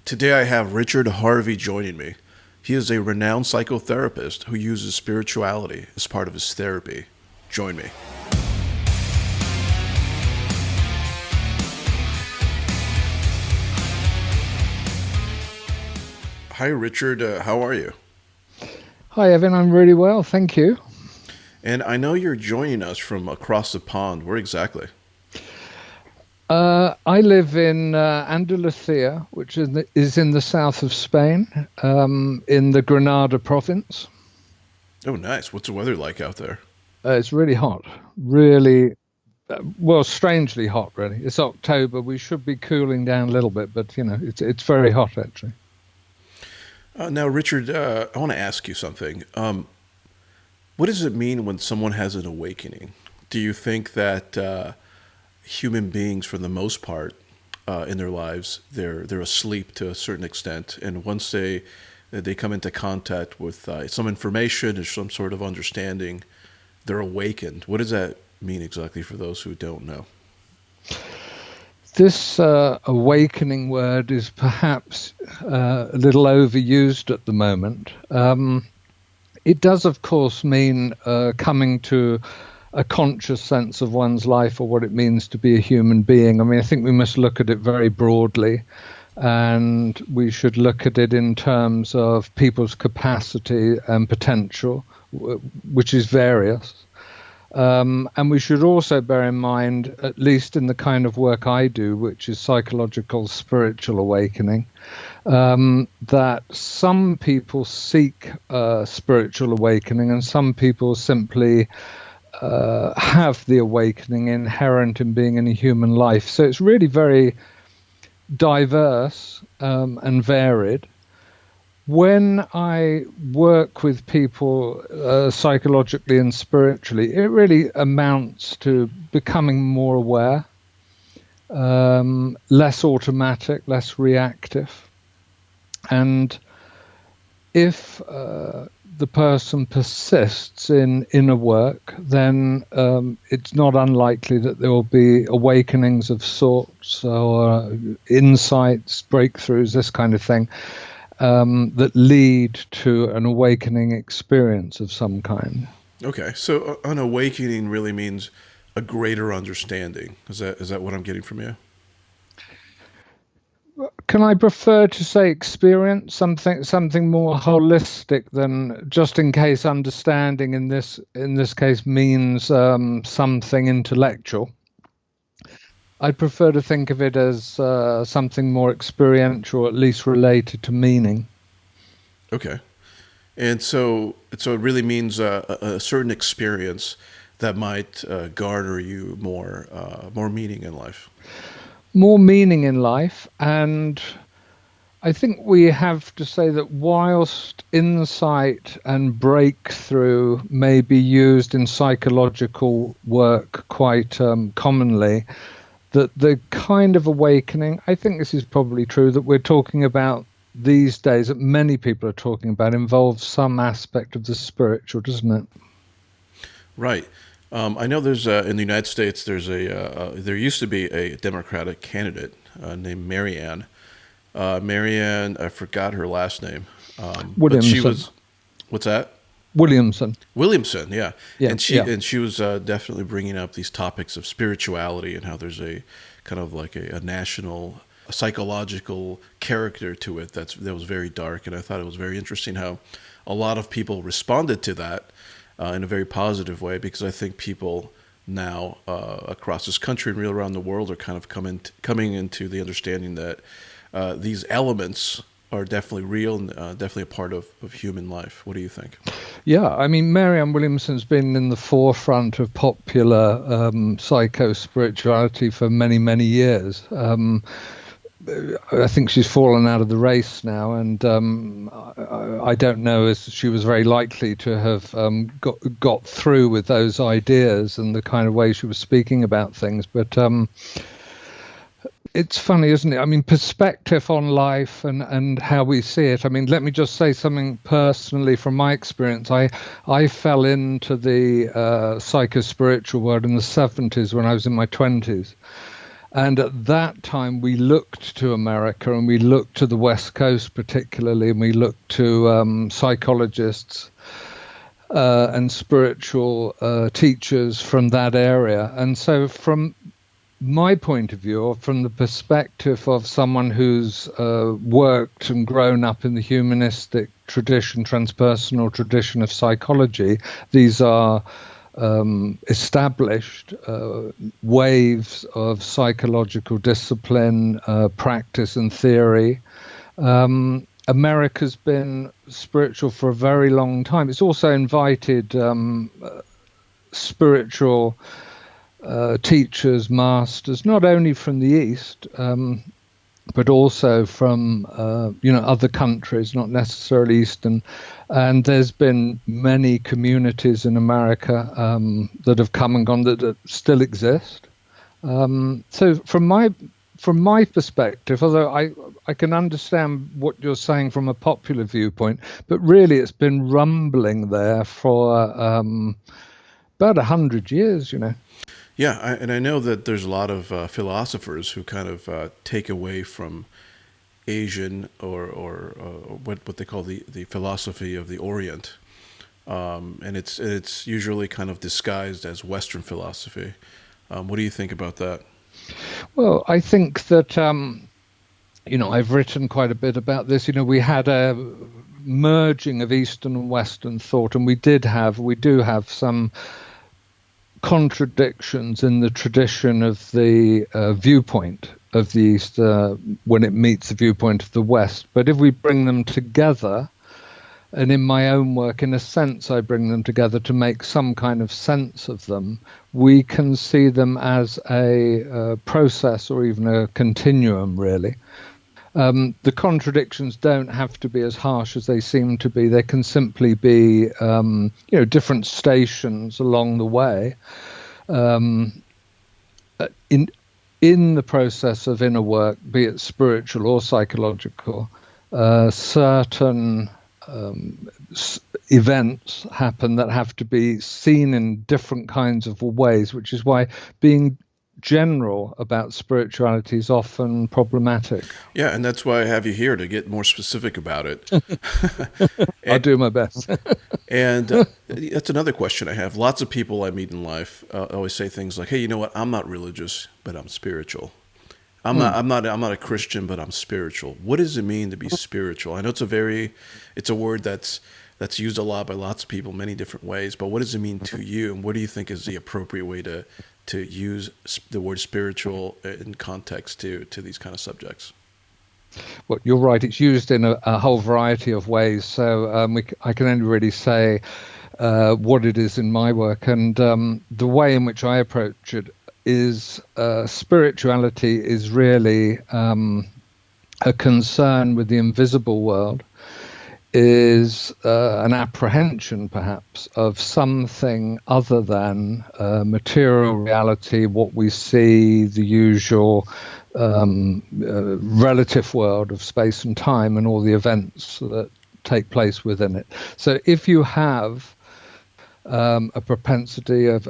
Today I have Richard Harvey joining me. He is a renowned psychotherapist who uses spirituality as part of his therapy. Join me. Hi, Richard. How are you? Hi, Evin. I'm really well, thank you. And I know you're joining us from across the pond. Where exactly? I live in Andalusia, which is in the south of Spain, in the Granada province. Oh, nice. What's the weather like out there? It's really hot, really, well, strangely hot, really. It's October. We should be cooling down a little bit, but it's very hot actually. Now, Richard, I want to ask you something. What does it mean when someone has an awakening? Do you think that human beings, for the most part, in their lives, they're asleep to a certain extent, and once they come into contact with some information or some sort of understanding, they're awakened? What does that mean exactly for those who don't know? This awakening word is perhaps a little overused at the moment. It does, of course, mean coming to a conscious sense of one's life or what it means to be a human being. I mean, I think we must look at it very broadly, and we should look at it in terms of people's capacity and potential, which is various. And we should also bear in mind, at least in the kind of work I do, which is psychological spiritual awakening, that some people seek spiritual awakening and some people simply have the awakening inherent in being in a human life. So it's really very diverse and varied. When I work with people psychologically and spiritually, it really amounts to becoming more aware, less automatic, less reactive. And if the person persists in inner work, then it's not unlikely that there will be awakenings of sorts or insights, breakthroughs, this kind of thing, that lead to an awakening experience of some kind. Okay, so an awakening really means a greater understanding. Is that what I'm getting from you? Can I prefer to say experience, something more holistic than just in case understanding in this case means something intellectual? I'd prefer to think of it as something more experiential, at least related to meaning. Okay. And so it really means a certain experience that might garner you more meaning in life. More meaning in life, and I think we have to say that whilst insight and breakthrough may be used in psychological work quite commonly, that the kind of awakening, I think this is probably true, that we're talking about these days, that many people are talking about, involves some aspect of the spiritual, doesn't it? Right. I know there's in the United States there used to be a Democratic candidate named Marianne. Marianne, I forgot her last name, but she was. What's that? Williamson, yeah. And she was definitely bringing up these topics of spirituality and how there's a kind of like a national psychological character to it that was very dark, and I thought it was very interesting how a lot of people responded to that in a very positive way, because I think people now across this country and real around the world are kind of coming into the understanding that these elements are definitely real and definitely a part of human life. What do you think? Yeah, I mean, Marianne Williamson's been in the forefront of popular psycho-spirituality for many, many years. I think she's fallen out of the race now, and I don't know, as she was very likely to have got through with those ideas and the kind of way she was speaking about things. But it's funny, isn't it? I mean, perspective on life and how we see it. I mean, let me just say something personally from my experience. I fell into the psycho-spiritual world in the 70s when I was in my 20s. And at that time, we looked to America, and we looked to the West Coast particularly, and we looked to psychologists and spiritual teachers from that area. And so from my point of view, or from the perspective of someone who's worked and grown up in the humanistic tradition, transpersonal tradition of psychology, these are established waves of psychological discipline, practice and theory. America's been spiritual for a very long time. It's also invited spiritual teachers, masters, not only from the East, but also from other countries, not necessarily Eastern. And there's been many communities in America that have come and gone that still exist. So from my perspective, although I can understand what you're saying from a popular viewpoint, but really it's been rumbling there for about 100 years, Yeah, and I know that there's a lot of philosophers who kind of take away from Asian or what they call the philosophy of the Orient, and it's usually kind of disguised as Western philosophy. What do you think about that? Well, I think that I've written quite a bit about this. We had a merging of Eastern and Western thought, and we do have some contradictions in the tradition of the viewpoint of the East when it meets the viewpoint of the West. But if we bring them together, and in my own work, in a sense, I bring them together to make some kind of sense of them, we can see them as a process or even a continuum, really. The contradictions don't have to be as harsh as they seem to be. They can simply be, different stations along the way. In the process of inner work, be it spiritual or psychological, certain events happen that have to be seen in different kinds of ways, which is why being general about spirituality is often problematic. Yeah, and that's why I have you here to get more specific about it. I'll do my best. And that's another question I have. Lots of people I meet in life always say things like, "Hey, you know what? I'm not religious, but I'm spiritual. I'm not a Christian, but I'm spiritual." What does it mean to be spiritual? I know it's a word that's used a lot by lots of people, many different ways. But what does it mean to you, and what do you think is the appropriate way to use the word spiritual in context to these kind of subjects? Well, you're right. It's used in a whole variety of ways. So I can only really say what it is in my work. And the way in which I approach it is spirituality is really a concern with the invisible world, is an apprehension, perhaps, of something other than material reality, what we see, the usual relative world of space and time and all the events that take place within it. So if you have a propensity of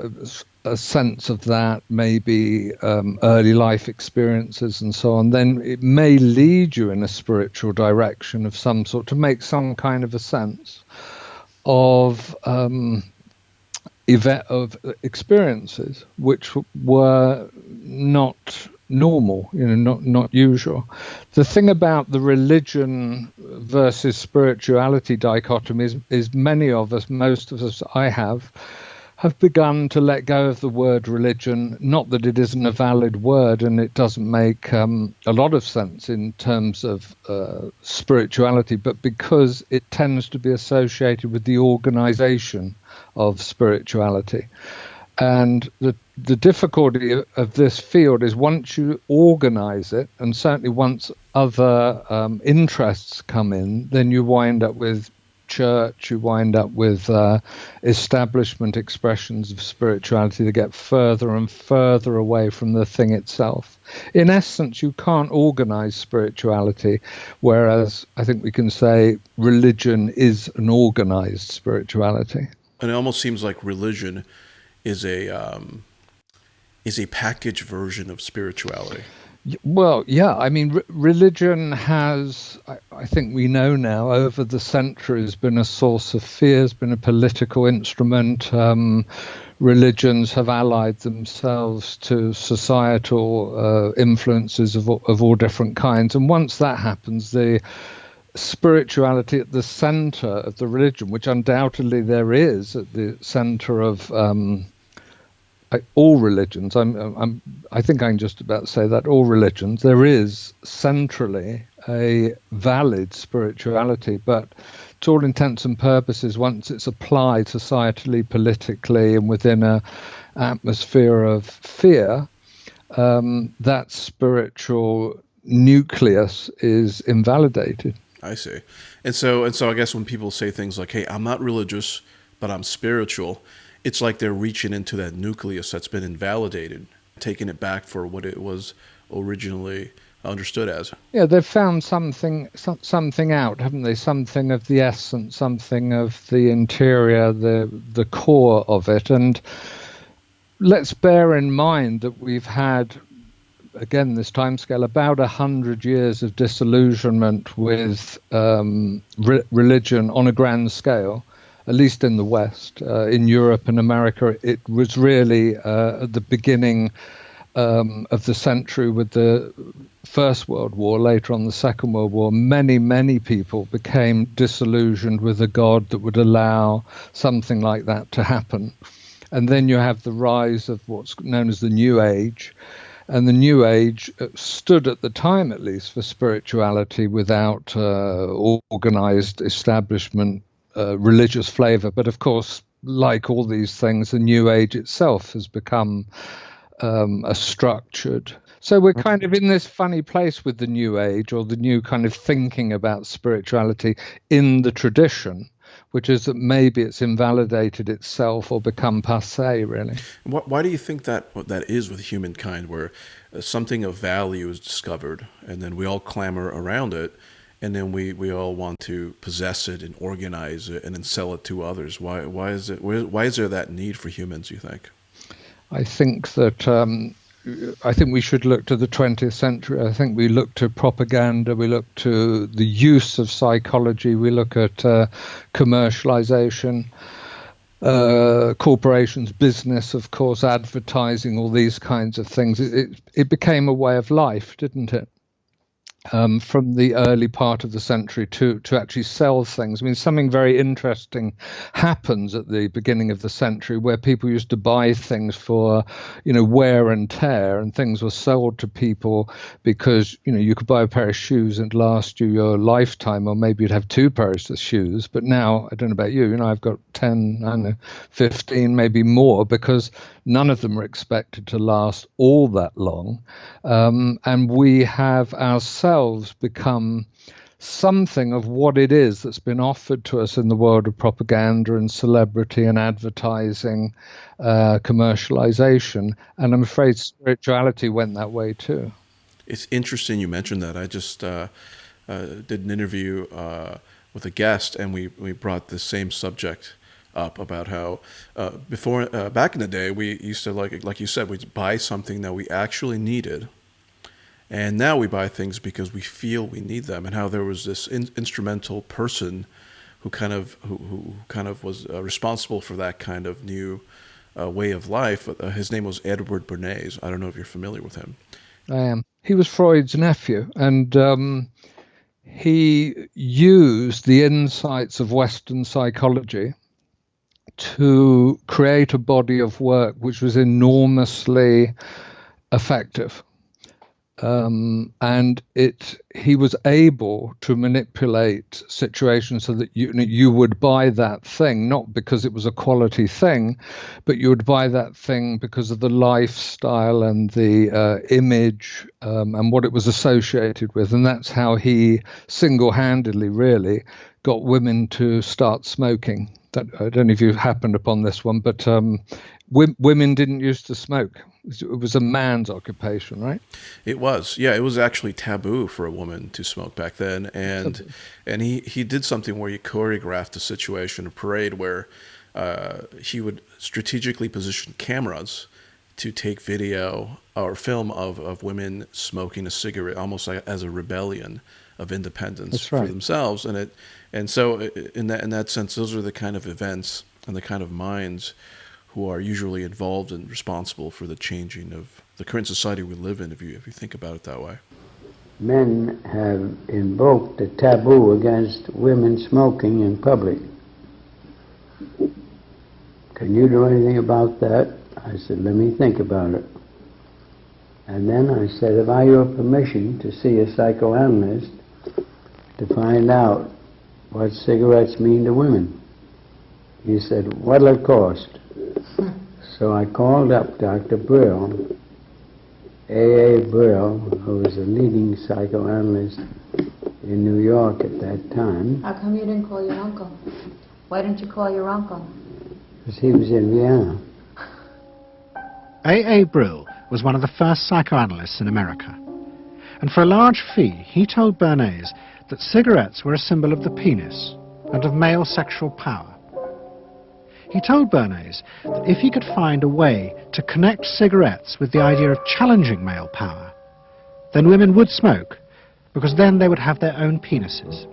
a sense of that, maybe early life experiences and so on, then it may lead you in a spiritual direction of some sort to make some kind of a sense of experiences which were not normal, not usual. The thing about the religion versus spirituality dichotomy is many of us, most of us I have begun to let go of the word religion. Not that it isn't a valid word and it doesn't make a lot of sense in terms of spirituality, but because it tends to be associated with the organization of spirituality. And the difficulty of this field is once you organize it, and certainly once other interests come in, then you wind up with church, you wind up with establishment expressions of spirituality that get further and further away from the thing itself. In essence, you can't organize spirituality, whereas I think we can say religion is an organized spirituality. And it almost seems like religion is is a packaged version of spirituality. Well, yeah, I mean, religion has, I think we know now, over the centuries been a source of fear, has been a political instrument. Religions have allied themselves to societal influences of all different kinds. And once that happens, the spirituality at the center of the religion, which undoubtedly there is at the center of all religions. I think I can just about say that all religions, there is centrally a valid spirituality, but to all intents and purposes, once it's applied societally, politically, and within an atmosphere of fear, that spiritual nucleus is invalidated. I see. And so I guess when people say things like, hey, I'm not religious, but I'm spiritual, it's like they're reaching into that nucleus that's been invalidated, taking it back for what it was originally understood as. Yeah, they've found something out, haven't they? Something of the essence, something of the interior, the core of it. And let's bear in mind that we've had, again, this timescale, about 100 years of disillusionment with religion on a grand scale. At least in the West. In Europe and America, it was really at the beginning of the century with the First World War, later on the Second World War, many people became disillusioned with a God that would allow something like that to happen. And then you have the rise of what's known as the New Age. And the New Age stood at the time, at least, for spirituality without organized establishment, religious flavor. But of course, like all these things, the New Age itself has become a structured. So we're kind of in this funny place with the New Age, or the new kind of thinking about spirituality in the tradition, which is that maybe it's invalidated itself or become passé, really. Why do you think that is with humankind, where something of value is discovered, and then we all clamor around it, and then we all want to possess it and organize it and then sell it to others? Why is there that need for humans, you think? I think that I think we should look to the 20th century. I think we look to propaganda, we look to the use of psychology, we look at commercialization, corporations, business, of course, advertising, all these kinds of things. It became a way of life, didn't it? From the early part of the century to actually sell things. I mean, something very interesting happens at the beginning of the century where people used to buy things for, wear and tear, and things were sold to people because, you could buy a pair of shoes and last you your lifetime, or maybe you'd have two pairs of shoes. But now, I don't know about you, I've got 10, I don't know, 15, maybe more, because none of them are expected to last all that long. And we have ourselves become something of what it is that's been offered to us in the world of propaganda and celebrity and advertising, commercialization. And I'm afraid spirituality went that way too. It's interesting you mentioned that. I just did an interview with a guest, and we brought the same subject up about how before back in the day we used to, like you said, we'd buy something that we actually needed, and now we buy things because we feel we need them, and how there was this instrumental person who kind of was responsible for that kind of new way of life. His name was Edward Bernays. I don't know if you're familiar with him. I am. He was Freud's nephew, and he used the insights of Western psychology to create a body of work which was enormously effective. And he was able to manipulate situations so that you would buy that thing, not because it was a quality thing, but you would buy that thing because of the lifestyle and the image and what it was associated with. And that's how he single-handedly really got women to start smoking. I don't know if you happened upon this one, but women didn't used to smoke. It was a man's occupation, right? It was. Yeah, it was actually taboo for a woman to smoke back then. And he did something where he choreographed a situation, a parade, where he would strategically position cameras to take video or film of women smoking a cigarette, almost like as a rebellion of independence for themselves. And so in that sense, those are the kind of events and the kind of minds who are usually involved and responsible for the changing of the current society we live in, if you think about it that way. Men have invoked a taboo against women smoking in public. Can you do anything about that? I said, let me think about it. And then I said, have I your permission to see a psychoanalyst to find out what cigarettes mean to women? He said, what'll it cost? So I called up Dr. Brill, A.A. Brill, who was a leading psychoanalyst in New York at that time. How come you didn't call your uncle? Why didn't you call your uncle? Because he was in Vienna. A.A. Brill was one of the first psychoanalysts in America. And for a large fee, he told Bernays that cigarettes were a symbol of the penis and of male sexual power. He told Bernays that if he could find a way to connect cigarettes with the idea of challenging male power, then women would smoke, because then they would have their own penises.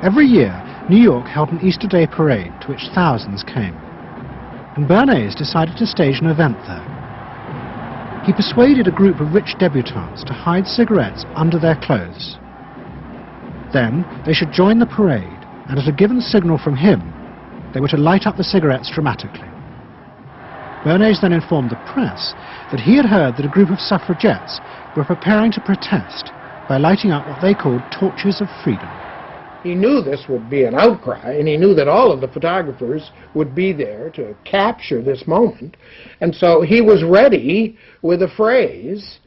Every year, New York held an Easter Day parade to which thousands came, and Bernays decided to stage an event there. He persuaded a group of rich debutantes to hide cigarettes under their clothes. Then they should join the parade, and at a given signal from him, they were to light up the cigarettes dramatically. Bernays then informed the press that he had heard that a group of suffragettes were preparing to protest by lighting up what they called torches of freedom. He knew this would be an outcry, and he knew that all of the photographers would be there to capture this moment. And so he was ready with a phrase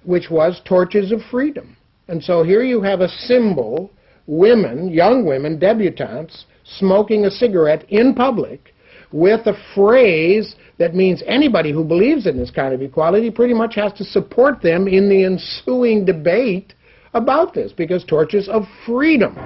which was torches of freedom. And so here you have a symbol, women, young women, debutantes, smoking a cigarette in public with a phrase that means anybody who believes in this kind of equality pretty much has to support them in the ensuing debate about this, because torches of freedom.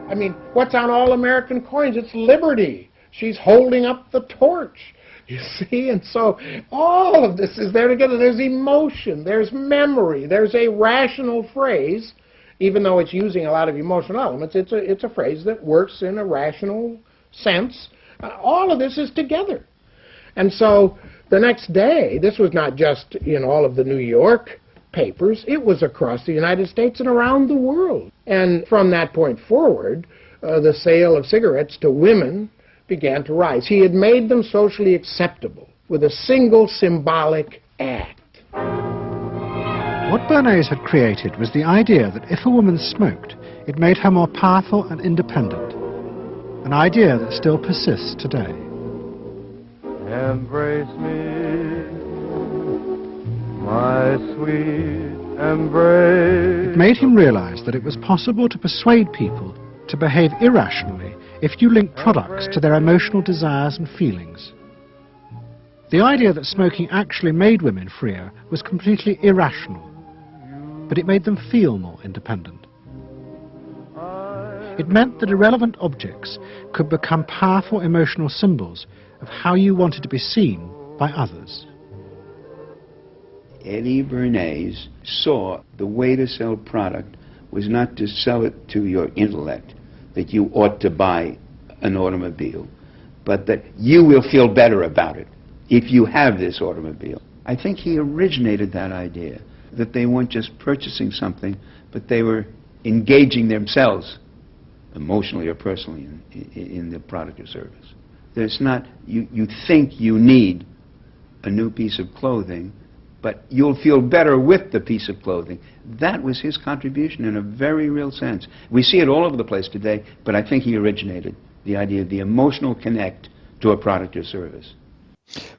I mean, what's on all American coins? It's liberty. She's holding up the torch. You see, and so all of this is there together. There's emotion, there's memory, there's a rational phrase, even though it's using a lot of emotional elements. It's a phrase that works in a rational sense. All of this is together. And so the next day, this was not just in all of the New York papers, it was across the United States and around the world. And from that point forward, the sale of cigarettes to women began to rise. He had made them socially acceptable with a single symbolic act. What Bernays had created was the idea that if a woman smoked, it made her more powerful and independent, an idea that still persists today. Embrace me, my sweet embrace. It made him realize that it was possible to persuade people to behave irrationally if you link products to their emotional desires and feelings. The idea that smoking actually made women freer was completely irrational, but it made them feel more independent. It meant that irrelevant objects could become powerful emotional symbols of how you wanted to be seen by others. Eddie Bernays saw the way to sell product was not to sell it to your intellect, that you ought to buy an automobile, but that you will feel better about it if you have this automobile. I think he originated that idea, that they weren't just purchasing something, but they were engaging themselves emotionally or personally in the product or service. There's not, you think you need a new piece of clothing, but you'll feel better with the piece of clothing. That was his contribution in a very real sense. We see it all over the place today, but I think he originated the idea of the emotional connect to a product or service.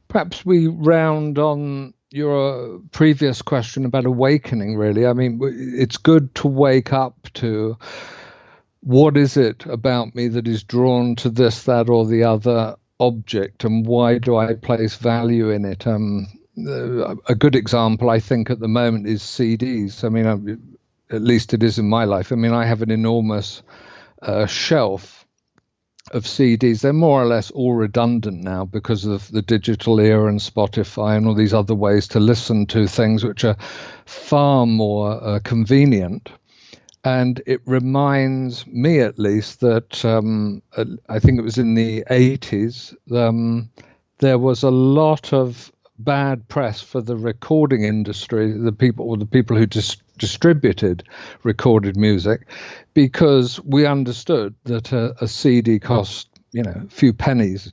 Perhaps we round on your previous question about awakening, really. I mean, it's good to wake up to what is it about me that is drawn to this, that, or the other object, and why do I place value in it? A good example, I think, at the moment is CDs. I mean, at least it is in my life. I mean, I have an enormous shelf of CDs. They're more or less all redundant now because of the digital era and Spotify and all these other ways to listen to things which are far more convenient. And it reminds me, at least, that I think it was in the 80s, there was a lot of bad press for the recording industry, the people who distributed recorded music, because we understood that a CD cost, a few pennies.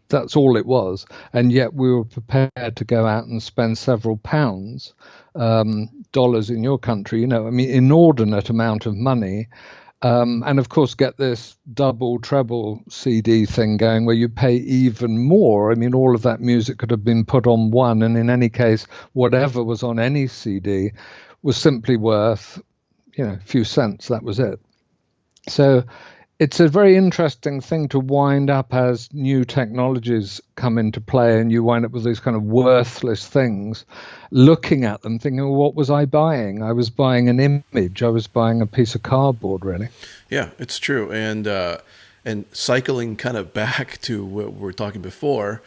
That's all it was, and yet we were prepared to go out and spend several pounds, dollars in your country, inordinate amount of money, and of course get this double, treble CD thing going where you pay even more. All of that music could have been put on one, and in any case, whatever was on any CD was simply worth, a few cents. That was it. So it's a very interesting thing to wind up as new technologies come into play, and you wind up with these kind of worthless things, looking at them thinking, well, what was I buying? I was buying an image. I was buying a piece of cardboard, really. Yeah, it's true. And cycling kind of back to what we were talking before,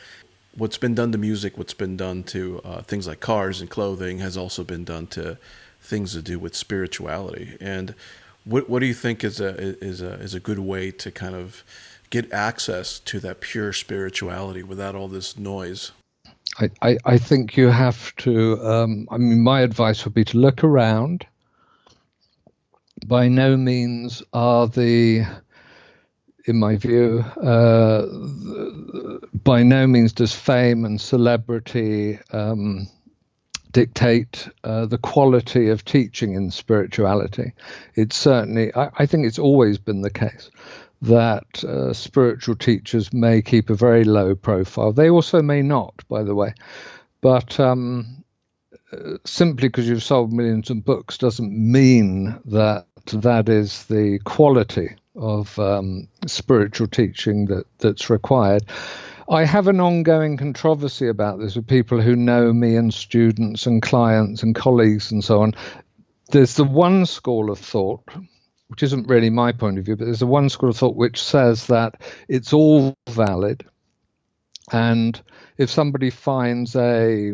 what's been done to music, what's been done to things like cars and clothing has also been done to things to do with spirituality. And what do you think is a good way to kind of get access to that pure spirituality without all this noise? I think you have to, my advice would be to look around. By no means are in my view, by no means does fame and celebrity dictate the quality of teaching in spirituality. It's certainly, I think it's always been the case that spiritual teachers may keep a very low profile. They also may not, by the way. But simply because you've sold millions of books doesn't mean that is the quality of spiritual teaching that's required. I have an ongoing controversy about this with people who know me and students and clients and colleagues and so on. There's the one school of thought, which isn't really my point of view, but there's the one school of thought which says that it's all valid. And if somebody finds a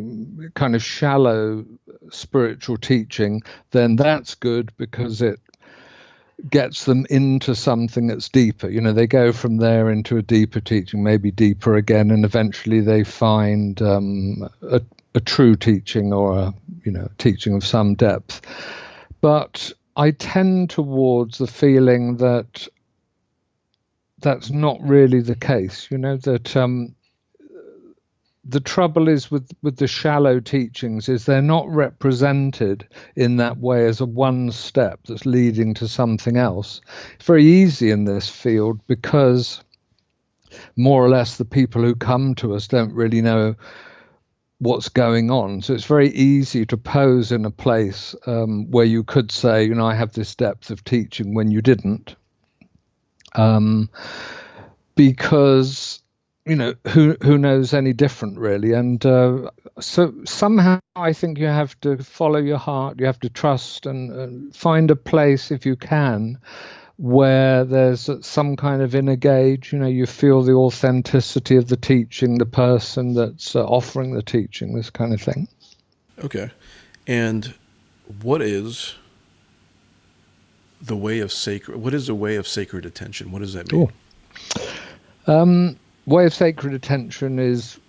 kind of shallow spiritual teaching, then that's good because it gets them into something that's deeper. They go from there into a deeper teaching, maybe deeper again, and eventually they find a true teaching or a teaching of some depth. But I tend towards the feeling that that's not really the case. That the trouble is with the shallow teachings is they're not represented in that way as a one step that's leading to something else. It's very easy in this field because more or less the people who come to us don't really know what's going on. So it's very easy to pose in a place where you could say, I have this depth of teaching when you didn't. Because who knows any different, really? And so somehow I think you have to follow your heart. You have to trust and find a place, if you can, where there's some kind of inner gauge. You feel the authenticity of the teaching, the person that's offering the teaching, this kind of thing. Okay. And what is the way of sacred attention? What does that mean? Cool. Way of Sacred Attention is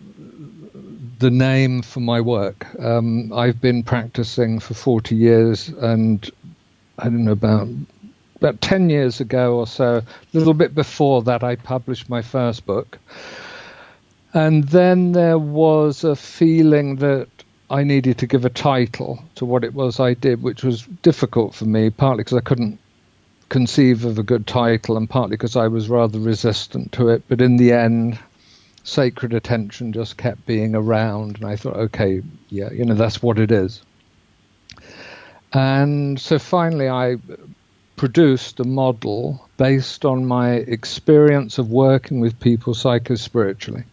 the name for my work. I've been practicing for 40 years, and I don't know, about 10 years ago or so, a little bit before that, I published my first book. And then there was a feeling that I needed to give a title to what it was I did, which was difficult for me, partly because I couldn't conceive of a good title and partly because I was rather resistant to it. But in the end, Sacred Attention just kept being around, and I thought, okay, yeah, that's what it is. And so finally I produced a model based on my experience of working with people psychospiritually.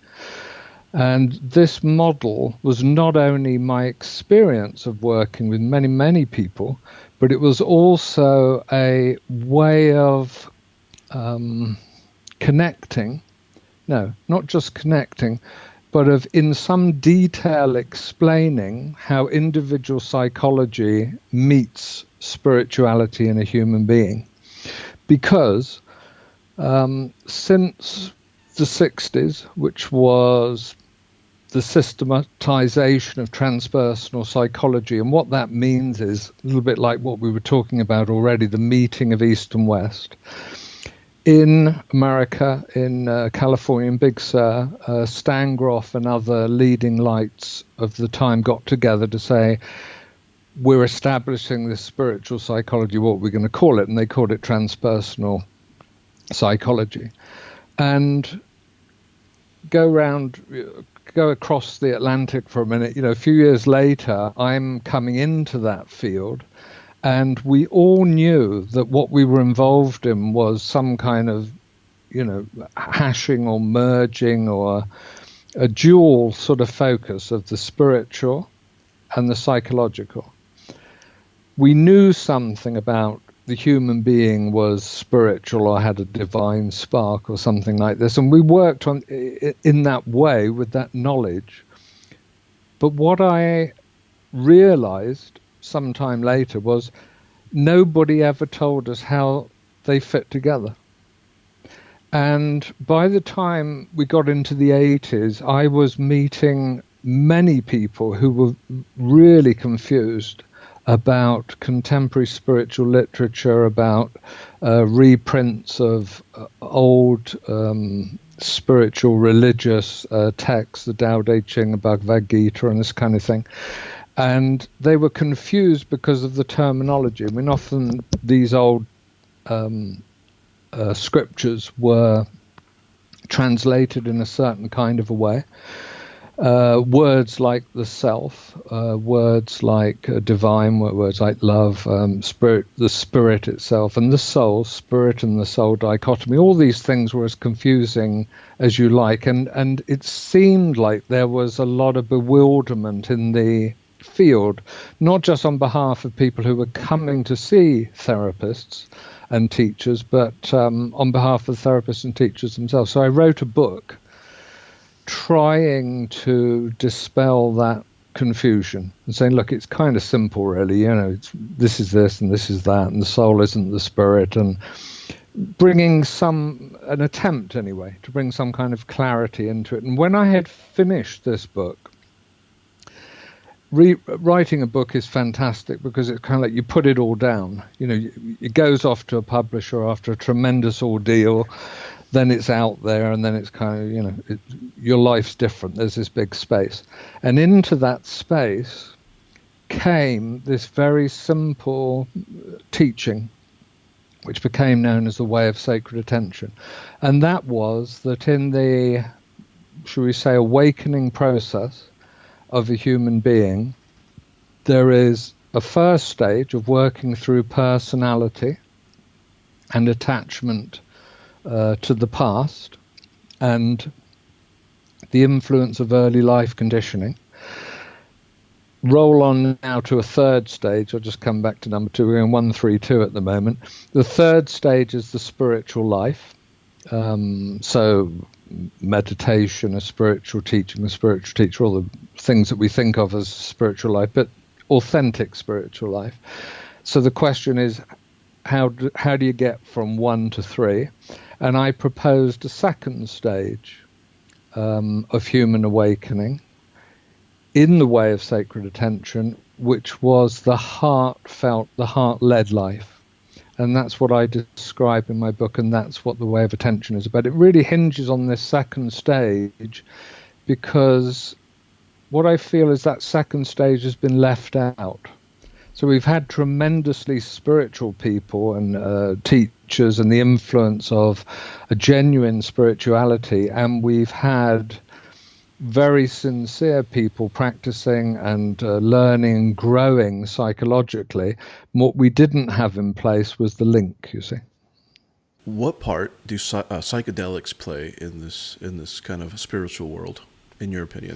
And this model was not only my experience of working with many, many people, but it was also a way of connecting, no, not just connecting, but of in some detail explaining how individual psychology meets spirituality in a human being. Because since the 60s, which was the systematization of transpersonal psychology, and what that means is a little bit like what we were talking about already, the meeting of East and West. In America, in California, in Big Sur, Stan Groff and other leading lights of the time got together to say, we're establishing this spiritual psychology, what we're going to call it, and they called it transpersonal psychology. And go across the Atlantic for a minute, a few years later, I'm coming into that field, and we all knew that what we were involved in was some kind of, hashing or merging or a dual sort of focus of the spiritual and the psychological. We knew something about the human being was spiritual or had a divine spark or something like this, and we worked on in that way with that knowledge. But what I realized sometime later was nobody ever told us how they fit together. And by the time we got into the 80s, I was meeting many people who were really confused about contemporary spiritual literature, about reprints of old spiritual religious texts, the Tao Te Ching, Bhagavad Gita, and this kind of thing. And they were confused because of the terminology. I mean, often these old scriptures were translated in a certain kind of a way. Words like the self, words like divine, words like love, spirit, the spirit itself, and the soul, spirit and the soul dichotomy, all these things were as confusing as you like. And it seemed like there was a lot of bewilderment in the field, not just on behalf of people who were coming to see therapists and teachers, but on behalf of therapists and teachers themselves. So I wrote a book trying to dispel that confusion and saying, look, it's kind of simple, really. This is this and this is that, and the soul isn't the spirit, and bringing an attempt anyway to bring some kind of clarity into it. And when I had finished this book, writing a book is fantastic because it's kind of like you put it all down. It goes off to a publisher after a tremendous ordeal, then it's out there, and then it's kind of, your life's different. There's this big space. And into that space came this very simple teaching, which became known as the way of sacred attention. And that was that in the, shall we say, awakening process of a human being, there is a first stage of working through personality and attachment to the past and the influence of early life conditioning. Roll on now to a third stage. I'll just come back to number 2. We're in 1, 3, 2 at the moment. The third stage is the spiritual life. So meditation, a spiritual teaching, a spiritual teacher, all the things that we think of as spiritual life, but authentic spiritual life. So the question is, how do you get from 1 to 3? And I proposed a second stage of human awakening in the way of sacred attention, which was the heartfelt, the heart-led life. And that's what I describe in my book, and that's what the way of attention is about. It really hinges on this second stage, because what I feel is that second stage has been left out. So we've had tremendously spiritual people and teachers and the influence of a genuine spirituality, and we've had very sincere people practicing and learning and growing psychologically. What we didn't have in place was the link, you see. What part do psychedelics play in this kind of spiritual world, in your opinion?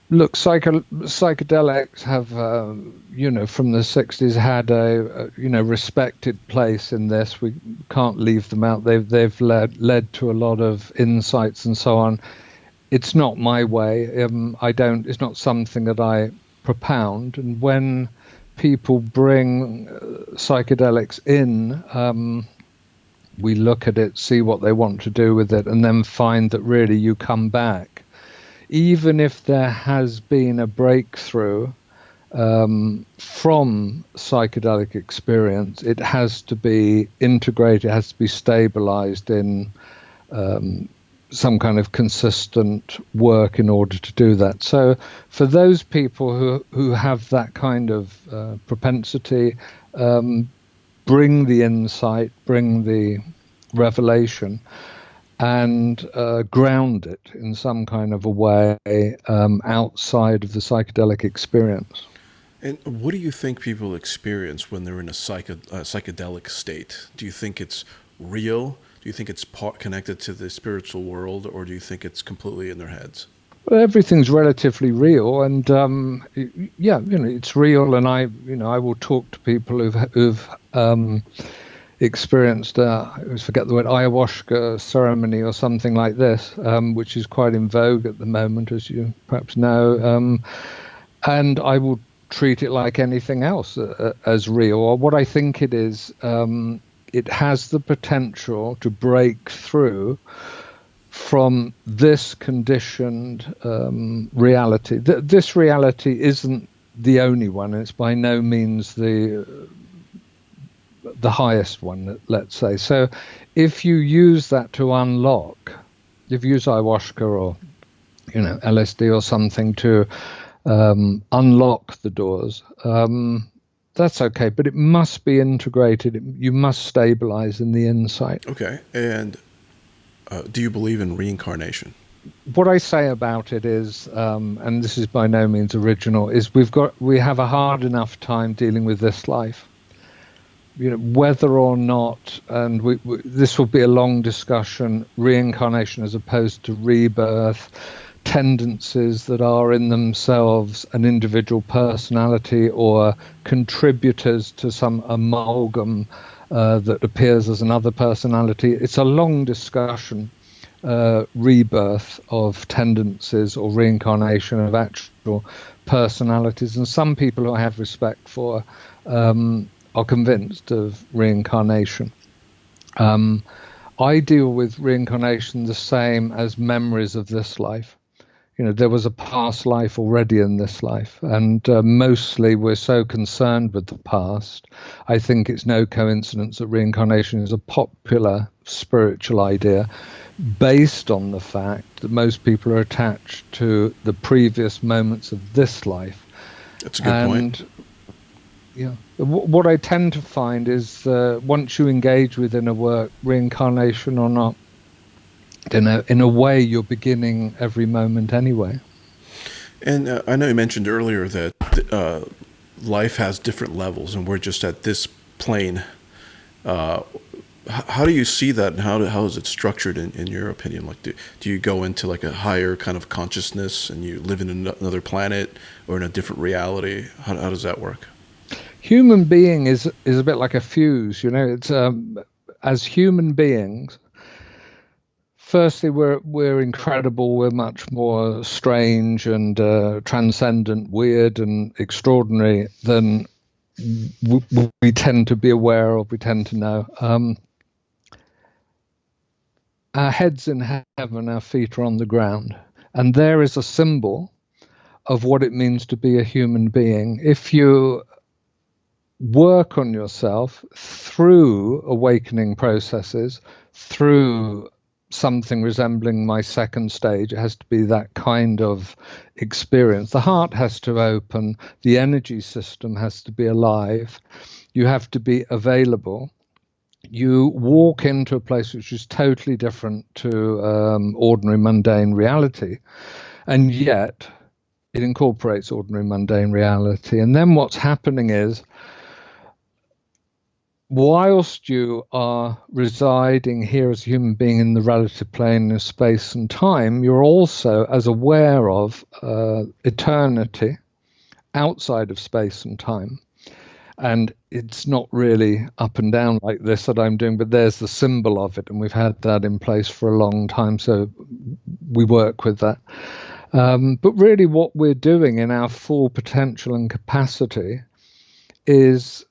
Look, psychedelics have, from the 60s had a respected place in this. We can't leave them out. They've led to a lot of insights and so on. It's not my way. It's not something that I propound. And when people bring psychedelics in, we look at it, see what they want to do with it, and then find that really you come back. Even if there has been a breakthrough from psychedelic experience, it has to be integrated, it has to be stabilized in some kind of consistent work in order to do that. So for those people who have that kind of propensity, bring the insight, bring the revelation, and ground it in some kind of a way outside of the psychedelic experience. And what do you think people experience when they're in a psychedelic state? Do you think it's real? Do you think it's connected to the spiritual world, or do you think it's completely in their heads? Well, everything's relatively real, and it's real. And I will talk to people who've experienced, I always forget the word, ayahuasca ceremony or something like this, which is quite in vogue at the moment, as you perhaps know. And I will treat it like anything else as real. Or what I think it is, it has the potential to break through from this conditioned reality. This reality isn't the only one. It's by no means the highest one, let's say. So if you use that to unlock, if you use ayahuasca or LSD or something to unlock the doors, that's okay, but it must be integrated. You must stabilize in the insight. Okay. And do you believe in reincarnation? What I say about it is, and this is by no means original, is we have a hard enough time dealing with this life. Whether or not, and this will be a long discussion, reincarnation as opposed to rebirth, tendencies that are in themselves an individual personality or contributors to some amalgam that appears as another personality. It's a long discussion, rebirth of tendencies or reincarnation of actual personalities. And some people who I have respect for are convinced of reincarnation. I deal with reincarnation the same as memories of this life. There was a past life already in this life, and mostly we're so concerned with the past. I think it's no coincidence that reincarnation is a popular spiritual idea based on the fact that most people are attached to the previous moments of this life. That's a good point. Yeah, what I tend to find is once you engage with inner work, reincarnation or not, in a way you're beginning every moment anyway. And I know you mentioned earlier that life has different levels, and we're just at this plane. How do you see that, and how is it structured in your opinion? Like, do you go into like a higher kind of consciousness and you live in another planet or in a different reality? How does that work? Human being is a bit like a fuse, It's as human beings. Firstly, we're incredible. We're much more strange and transcendent, weird and extraordinary than we tend to be aware of. We tend to know. Our head's in heaven, our feet are on the ground, and there is a symbol of what it means to be a human being. If you work on yourself through awakening processes, through something resembling my second stage, it has to be that kind of experience. The heart has to open, the energy system has to be alive, you have to be available. You walk into a place which is totally different to ordinary mundane reality, and yet it incorporates ordinary mundane reality. And then what's happening is whilst you are residing here as a human being in the relative plane of space and time, you're also as aware of eternity outside of space and time. And it's not really up and down like this that I'm doing, but there's the symbol of it, and we've had that in place for a long time, so we work with that. But really what we're doing in our full potential and capacity is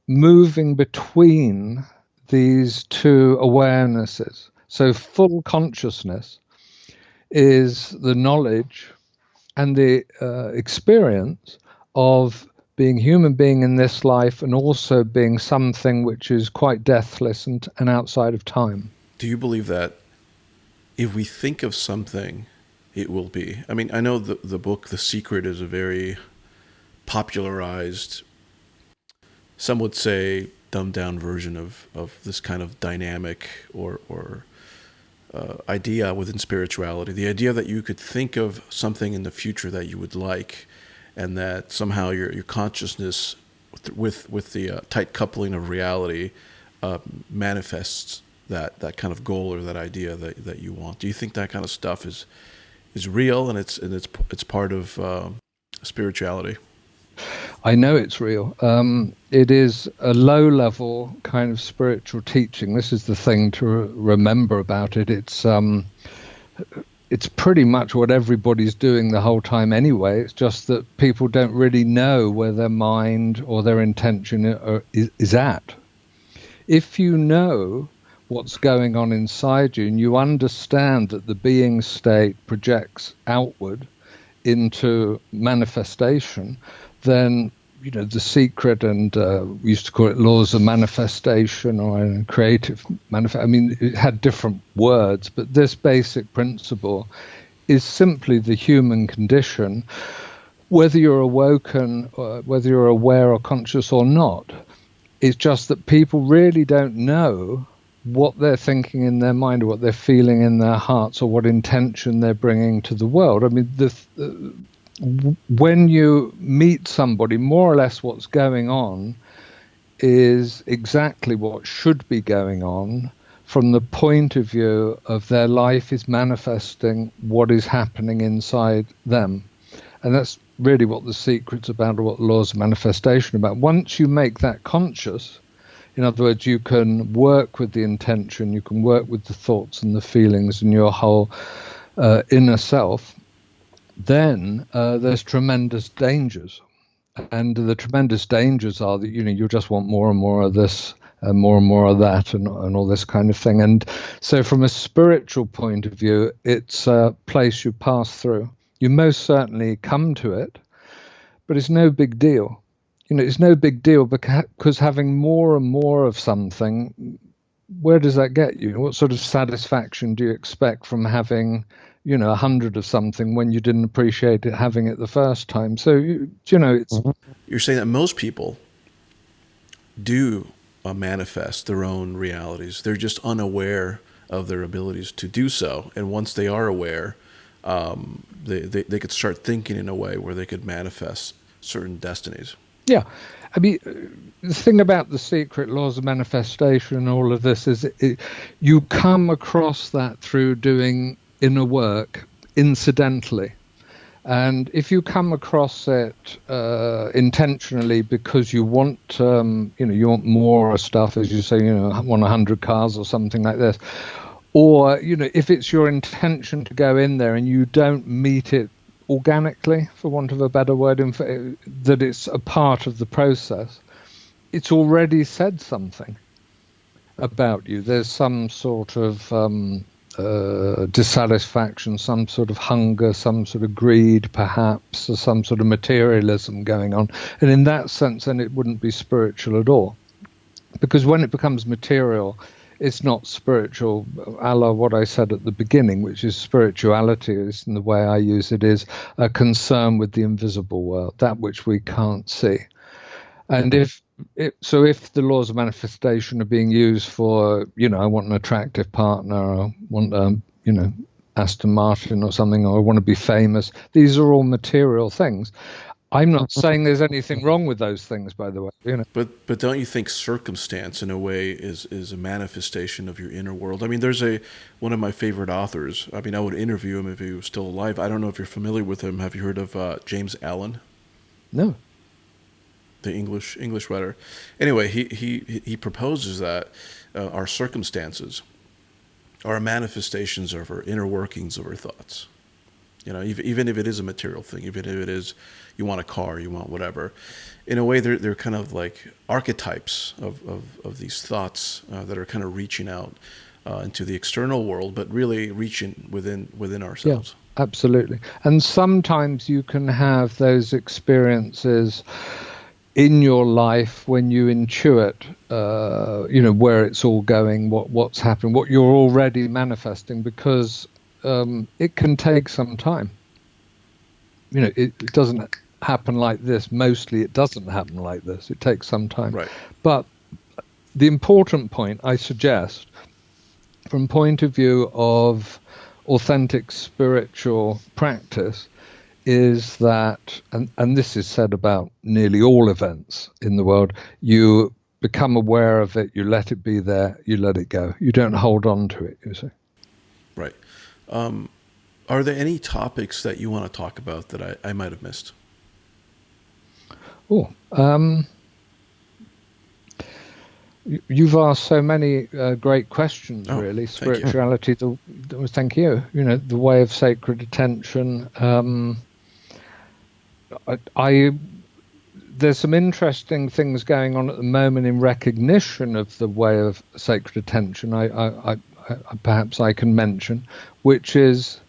moving between these two awarenesses. So full consciousness is the knowledge and the experience of being human being in this life, and also being something which is quite deathless and outside of time. Do you believe that if we think of something, it will be? I mean, I know the book The Secret is a very popularized, some would say dumbed down version of this kind of dynamic or idea within spirituality. The idea that you could think of something in the future that you would like, and that somehow your consciousness with the tight coupling of reality manifests that kind of goal or that idea that you want. Do you think that kind of stuff is real, and it's part of spirituality? I know it's real. It is a low-level kind of spiritual teaching. This is the thing to remember about it. It's pretty much what everybody's doing the whole time anyway. It's just that people don't really know where their mind or their intention is at. If you know what's going on inside you, and you understand that the being state projects outward into manifestation, then the secret, and we used to call it laws of manifestation or creative I mean, it had different words, but this basic principle is simply the human condition, whether you're awoken, or whether you're aware or conscious or not. It's just that people really don't know what they're thinking in their mind, or what they're feeling in their hearts, or what intention they're bringing to the world. I mean, when you meet somebody, more or less what's going on is exactly what should be going on from the point of view of their life is manifesting what is happening inside them. And that's really what the secret's about, or what laws of manifestation about. Once you make that conscious, in other words, you can work with the intention, you can work with the thoughts and the feelings and your whole inner self, then there's tremendous dangers. And the tremendous dangers are that, you just want more and more of this, and more of that, and all this kind of thing. And so from a spiritual point of view, it's a place you pass through. You most certainly come to it, but it's no big deal. It's no big deal, because having more and more of something, where does that get you? What sort of satisfaction do you expect from having 100 of something when you didn't appreciate it having it the first time? So, it's... You're saying that most people do manifest their own realities. They're just unaware of their abilities to do so. And once they are aware, they could start thinking in a way where they could manifest certain destinies. Yeah. I mean, the thing about the secret laws of manifestation and all of this is you come across that through doing inner work incidentally. And if you come across it intentionally because you want, you want more stuff, as you say, I want 100 cars or something like this, or, if it's your intention to go in there and you don't meet it organically, for want of a better word, that it's a part of the process, it's already said something about you. There's some sort of dissatisfaction, some sort of hunger, some sort of greed, perhaps, or some sort of materialism going on. And in that sense, then it wouldn't be spiritual at all. Because when it becomes material, it's not spiritual, a la what I said at the beginning, which is spirituality, is, in the way I use it, is a concern with the invisible world, that which we can't see. And if the laws of manifestation are being used for, I want an attractive partner, or I want, Aston Martin or something, or I want to be famous, these are all material things. I'm not saying there's anything wrong with those things, by the way. But don't you think circumstance, in a way, is a manifestation of your inner world? I mean, there's one of my favorite authors. I mean, I would interview him if he was still alive. I don't know if you're familiar with him. Have you heard of James Allen? No. The English writer. Anyway, he proposes that our circumstances are manifestations of our inner workings of our thoughts. Even if it is a material thing, even if it is you want a car, you want whatever, in a way they're kind of like archetypes of these thoughts that are kind of reaching out into the external world, but really reaching within ourselves. Yeah, absolutely. And sometimes you can have those experiences in your life when you intuit, where it's all going, what's happening, what you're already manifesting, because it can take some time. It doesn't happen like this. Mostly it doesn't happen like this. It takes some time. Right. But the important point, I suggest, from point of view of authentic spiritual practice, is that, and this is said about nearly all events in the world, you become aware of it, you let it be there, you let it go. You don't hold on to it, you see. Right. Are there any topics that you want to talk about that I might have missed? You've asked so many great questions, really. Spirituality, thank you. The way of sacred attention. There's some interesting things going on at the moment in recognition of the way of sacred attention. I perhaps I can mention, which is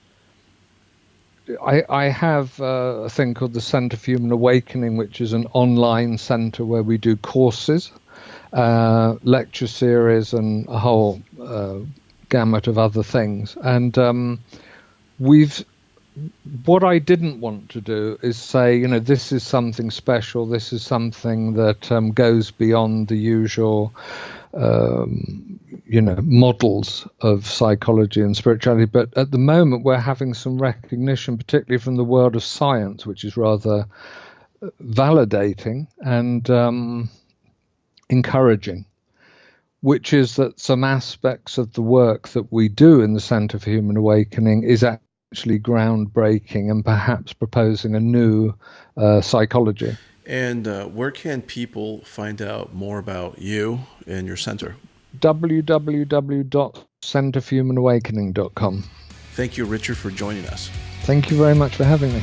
I have a thing called the Center for Human Awakening, which is an online center where we do courses, lecture series, and a whole gamut of other things. And what I didn't want to do is say, this is something special, this is something that goes beyond the usual, models of psychology and spirituality. But at the moment, we're having some recognition, particularly from the world of science, which is rather validating and encouraging, which is that some aspects of the work that we do in the Center for Human Awakening is actually groundbreaking and perhaps proposing a new psychology. And where can people find out more about you and your center? www.centerforhumanawakening.com. Thank you, Richard, for joining us. Thank you very much for having me.